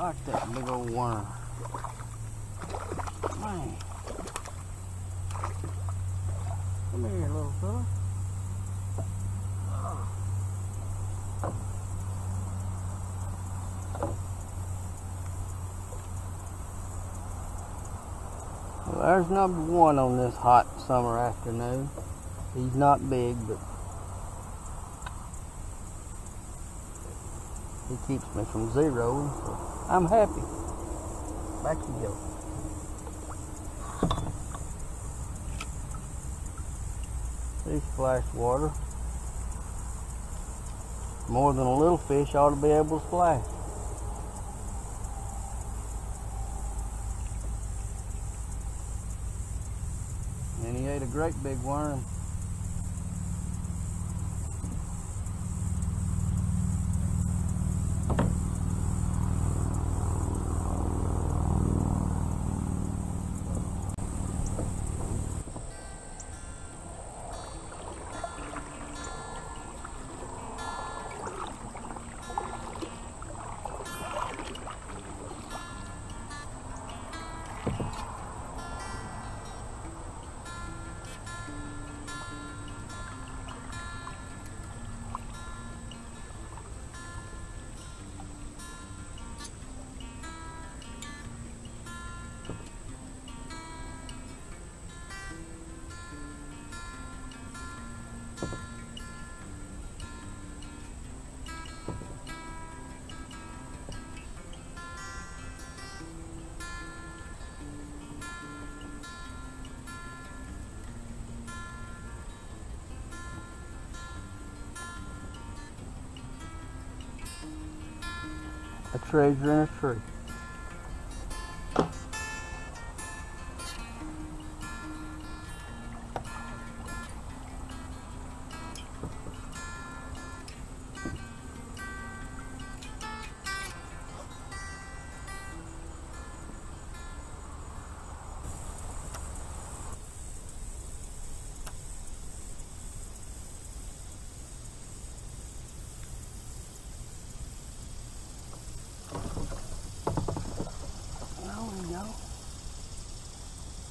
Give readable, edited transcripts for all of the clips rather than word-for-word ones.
like that big old worm. Man. Come here, little fella. Well, there's number one on this hot summer afternoon. He's not big, but he keeps me from zeroing, so I'm happy. Back you go. He splashed water. More than a little fish ought to be able to splash. And he ate a great big worm. A treasure in a tree.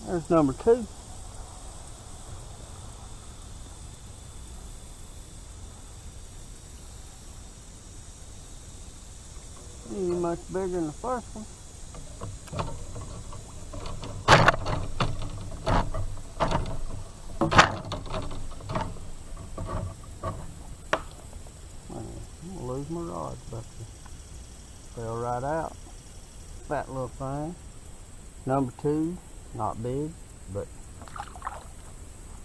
There's number two. He ain't much bigger than the first one. Man, I'm gonna lose my rods back there. Fell right out. Fat little thing. Number two. Not big, but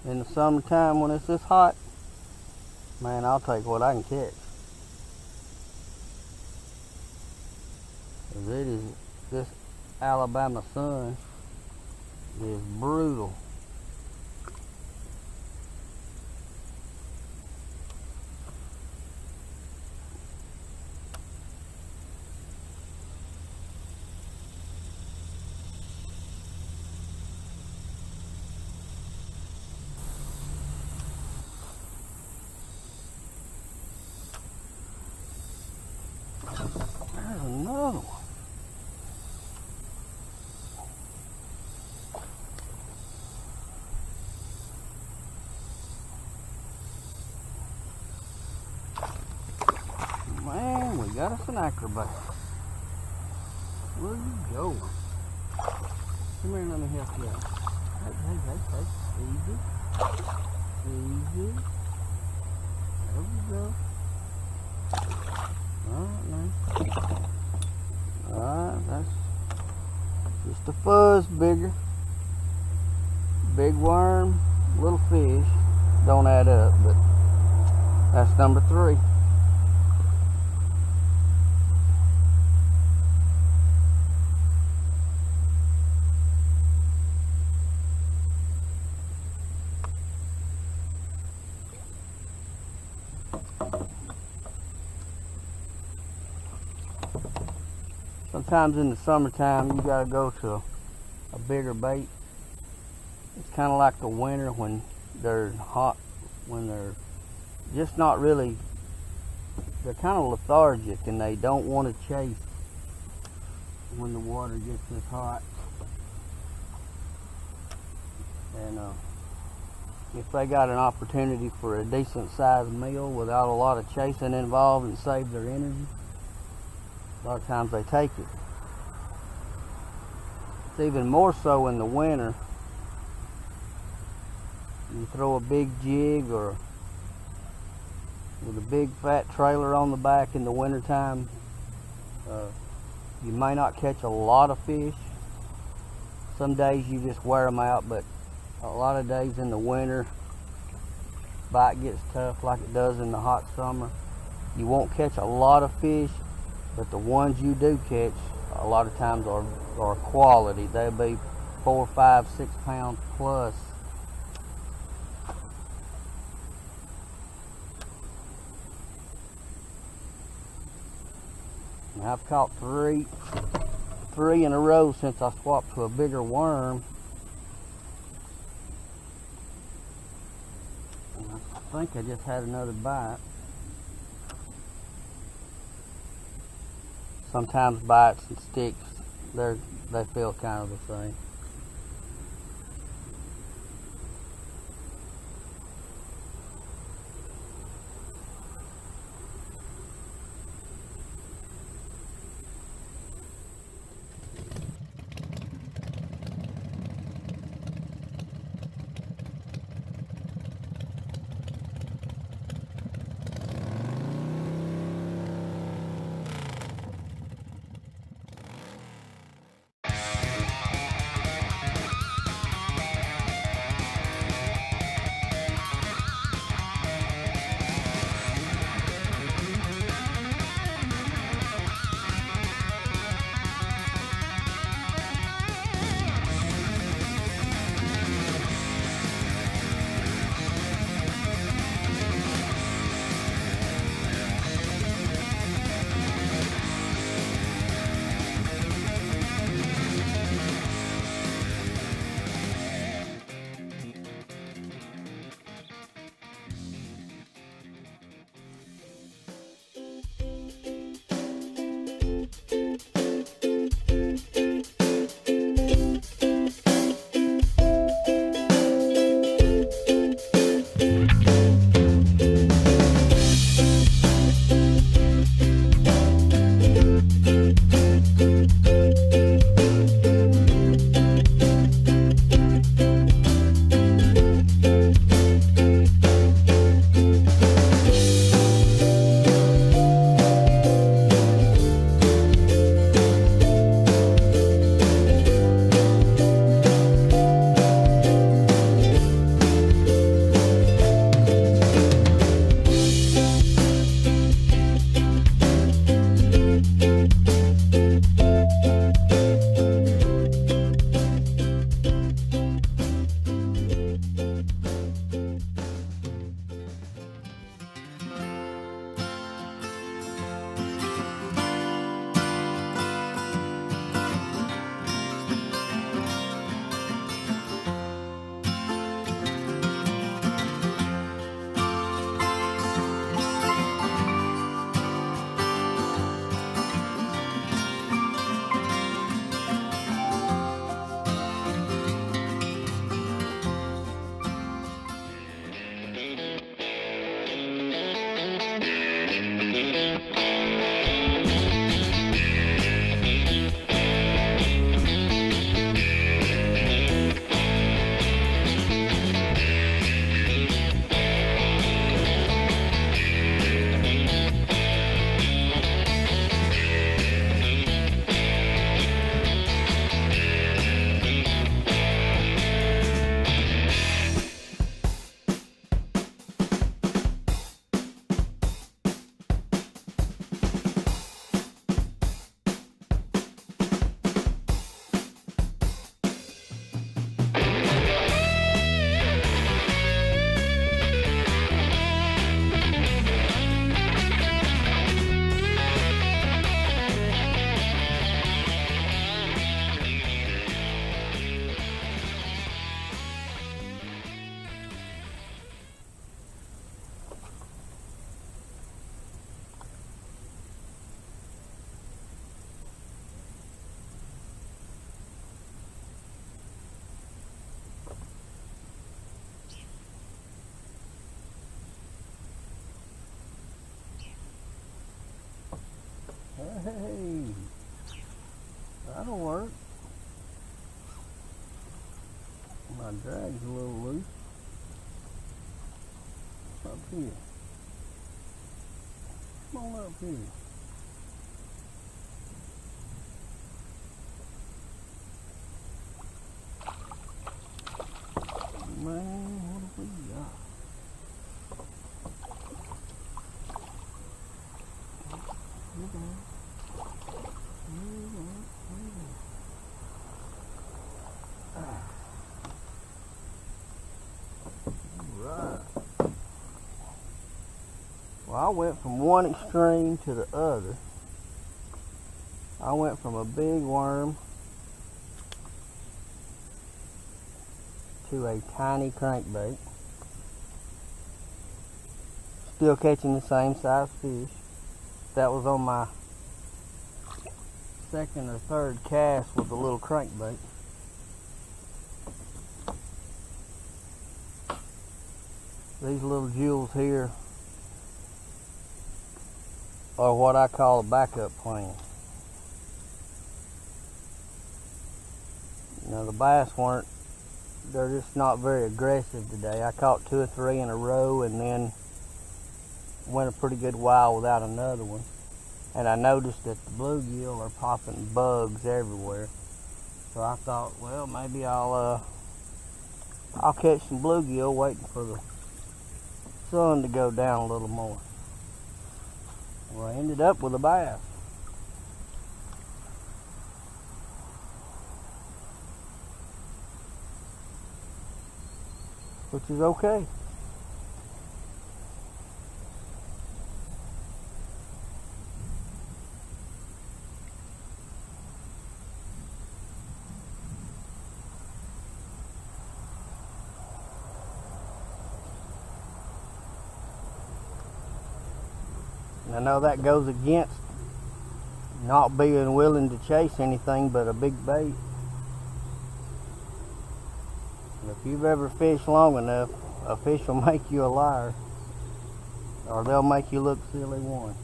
in the summertime when it's this hot, man, I'll take what I can catch. 'Cause it is, this Alabama sun is brutal. There's another one. Man, we got us an acrobat. Where you going? Come here and let me help you out. Hey. Easy. Easy. There we go. Alright, now. Alright, that's just a fuzz bigger. Big worm, little fish. Don't add up, but that's number three. Sometimes in the summertime you gotta go to a bigger bait. It's kind of like the winter when they're hot, when they're just not really, they're kind of lethargic and they don't want to chase. when the water gets this hot. And if they got an opportunity for a decent sized meal without a lot of chasing involved and save their energy, a lot of times they take it. It's even more so in the winter. You throw a big jig or with a big fat trailer on the back in the wintertime, you may not catch a lot of fish. Some days you just wear them out, but a lot of days in the winter, bite gets tough like it does in the hot summer. You won't catch a lot of fish, but the ones you do catch, a lot of times are quality. They'll be 4, 5, 6 pounds plus. Now, I've caught three in a row since I swapped to a bigger worm. And I think I just had another bite. Sometimes bites and sticks, they feel kind of the same. Hey, that'll work. My drag's a little loose. Up here. Come on up here. Man, what have we got? Right. Well, I went from one extreme to the other. I went from a big worm to a tiny crankbait. Still catching the same size fish. That was on my second or third cast with the little crankbait. These little jewels here are what I call a backup plan. Now the bass they're just not very aggressive today. I caught 2 or 3 in a row and then went a pretty good while without another one. And I noticed that the bluegill are popping bugs everywhere. So I thought, well, maybe I'll catch some bluegill waiting for the sun to go down a little more. Well, I ended up with a bass. Which is okay. I know that goes against not being willing to chase anything but a big bait. And if you've ever fished long enough, a fish will make you a liar, or they'll make you look silly one.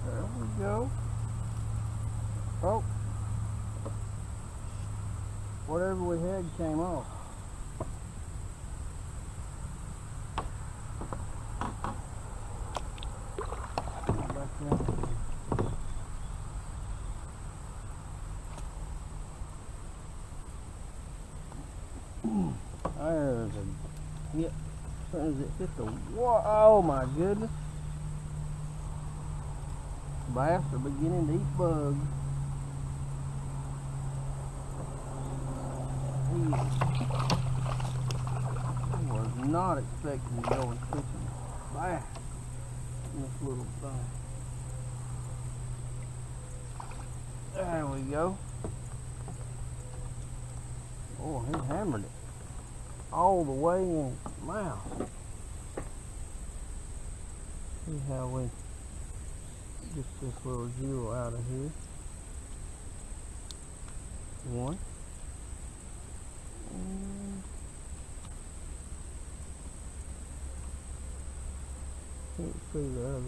There we go. Oh, whatever we had came off. There's a hit. As soon as it hit the water, oh my goodness. Bass are beginning to eat bugs. I was not expecting to go and catch a bass in this little thing. There we go. Oh, he hammered it all the way in his mouth. See how we get this little jewel out of here. One. And can't see the other.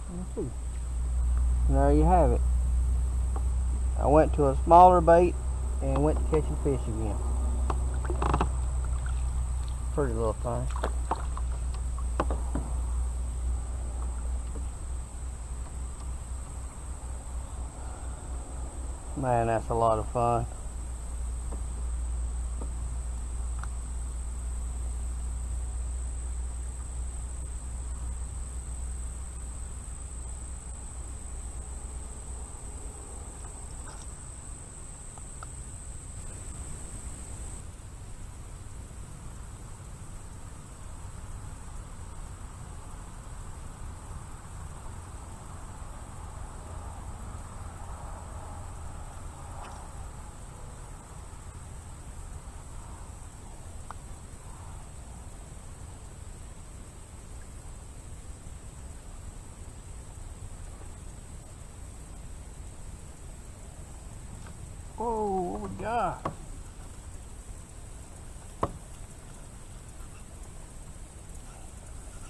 Let's see. And there you have it. I went to a smaller bait and went to catching fish again. Pretty little thing. Man, that's a lot of fun. Whoa, what we got?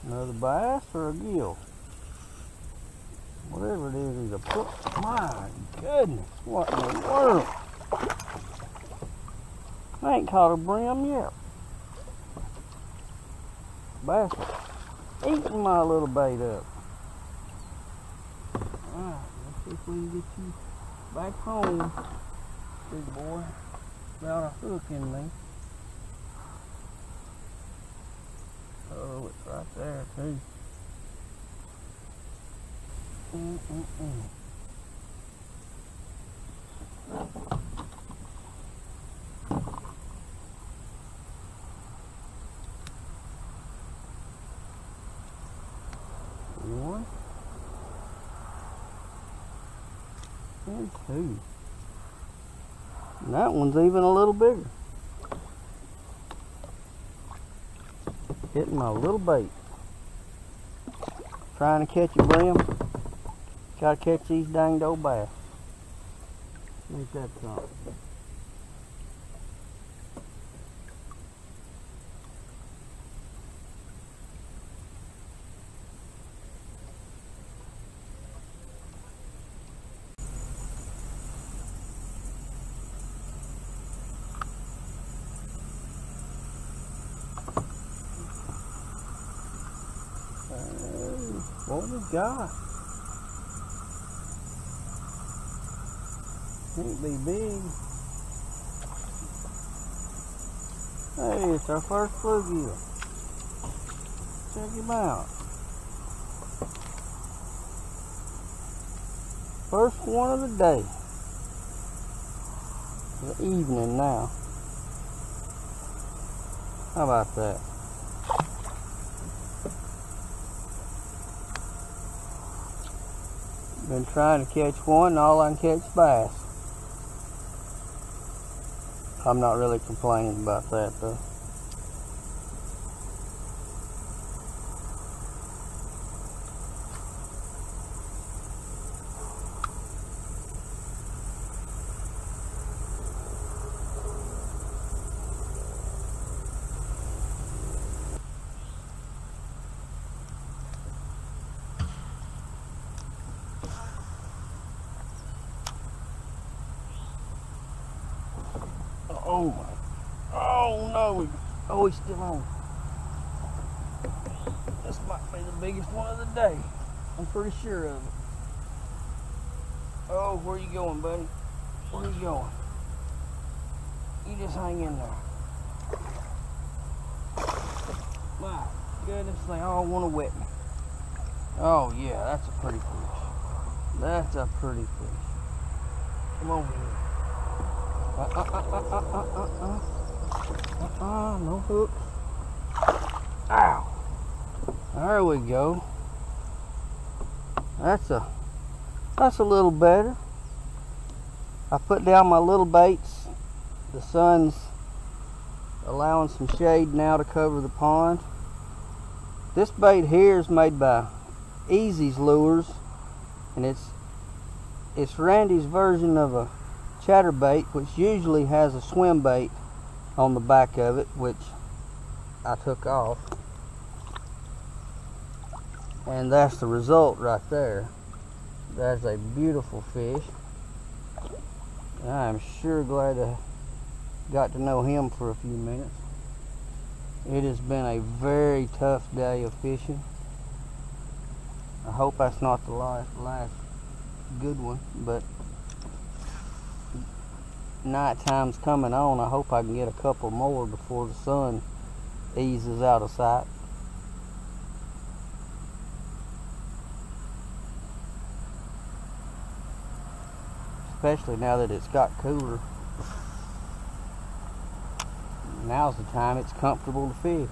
Another bass or a gill? Whatever it is, he's a put. My goodness, what in the world? I ain't caught a brim yet. Bass is eating my little bait up. Alright, let's see if we can get you back home, big boy. Got a hook in me. Oh, it's right there too. One and two. And that one's even a little bigger. Hitting my little bait. Trying to catch a brim. Gotta catch these danged old bass. Ain't that something? What we got? Can't be big. Hey, it's our first bluegill. Check him out. First one of the day. The evening now. How about that? Been trying to catch one, and all I can catch is bass. I'm not really complaining about that though. Oh my, oh no, oh he's still on. This might be the biggest one of the day. I'm pretty sure of it. Oh, where you going, buddy? Where you going? You just hang in there. My goodness, they all want to wet me. Oh yeah, that's a pretty fish. That's a pretty fish. Come over here. No hooks. Ow. There we go. That's a little better. I put down my little baits. The sun's allowing some shade now to cover the pond. This bait here is made by Easy's Lures, and it's Randy's version of a chatterbait, which usually has a swim bait on the back of it, which I took off, and that's the result right there. That's a beautiful fish. I'm sure glad I got to know him for a few minutes. It has been a very tough day of fishing. I hope that's not the last good one, but night time's coming on. I hope I can get a couple more before the sun eases out of sight. Especially now that it's got cooler. Now's the time it's comfortable to fish.